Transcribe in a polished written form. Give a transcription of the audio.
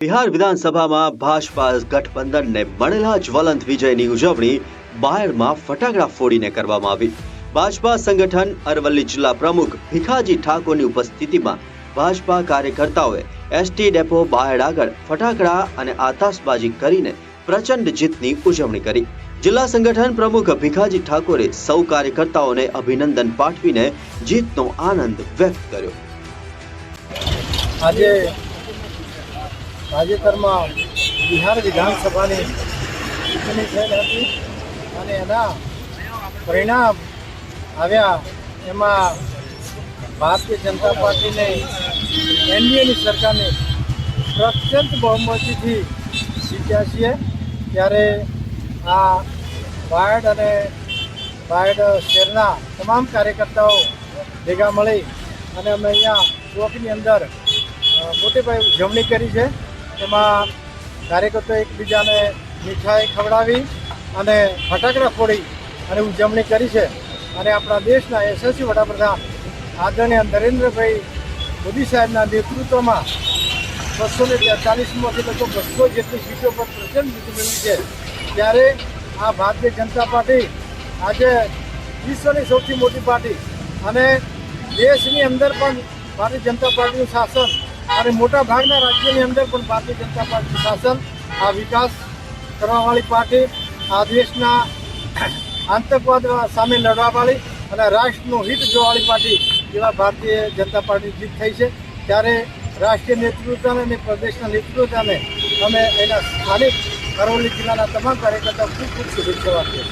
બિહાર વિધાનસભામાં ભાજપા ગઠબંધનને મળેલા જ્વલંત વિજયની ઉજવણી બાયડમાં ફટાકડા ફોડીને કરવામાં આવી। ભાજપા સંગઠન અરવલ્લી જિલ્લા પ્રમુખ ભીખાજી ઠાકોરની ઉપસ્થિતિમાં ભાજપા કાર્યકર્તાઓએ એસટી ડેપો બાયડ આગળ ફટાકડા અને આતશબાજી કરીને પ્રચંડ જીતની ઉજવણી કરી। જિલ્લા સંગઠન પ્રમુખ ભીખાજી ઠાકોરે સૌ કાર્યકર્તાઓને અભિનંદન પાઠવીને જીતનો આનંદ વ્યક્ત કર્યો। આજે તાજેતરમાં બિહાર વિધાનસભાની ચૂંટણી થયેલ હતી અને એના પરિણામ આવ્યા। એમાં ભારતીય જનતા પાર્ટીને એનડીએની સરકારને પ્રચંડ બહુમતીથી જીત્યા છીએ। ત્યારે આ બાયડ અને બાયડ શહેરના તમામ કાર્યકર્તાઓ ભેગા મળી અને અમે અહીંયા ચોકની અંદર મોટે પાયે ઉજવણી કરી છે। એમાં કાર્યકર્તાઓ એકબીજાને મીઠાઈ ખવડાવી અને ફટાકડા ફોડી અને ઉજવણી કરી છે। અને આપણા દેશના યશસ્વી વડાપ્રધાન આદરણીય નરેન્દ્રભાઈ મોદી સાહેબના નેતૃત્વમાં 243માંથી લગભગ 200 જેટલી સીટો પર પ્રચંડ જીત મેળવી છે। ત્યારે આ ભારતીય જનતા પાર્ટી આજે વિશ્વની સૌથી મોટી પાર્ટી અને દેશની અંદર પણ ભારતીય જનતા પાર્ટીનું શાસન અને મોટા ભાગના રાજ્યોની અંદર પણ ભારતીય જનતા પાર્ટીનું શાસન, આ વિકાસ કરવાવાળી પાર્ટી, આ દેશના આતંકવાદ સામે લડવાવાળી અને રાષ્ટ્રનું હિત જોવાવાળી પાર્ટી એવા ભારતીય જનતા પાર્ટી જીત થઈ છે। ત્યારે રાષ્ટ્રીય નેતૃત્વને અને પ્રદેશના નેતૃત્વને અમે એના સ્થાનિક અરવલ્લી જિલ્લાના તમામ કાર્યકર્તાઓ ખૂબ ખૂબ શુભેચ્છા આપીએ।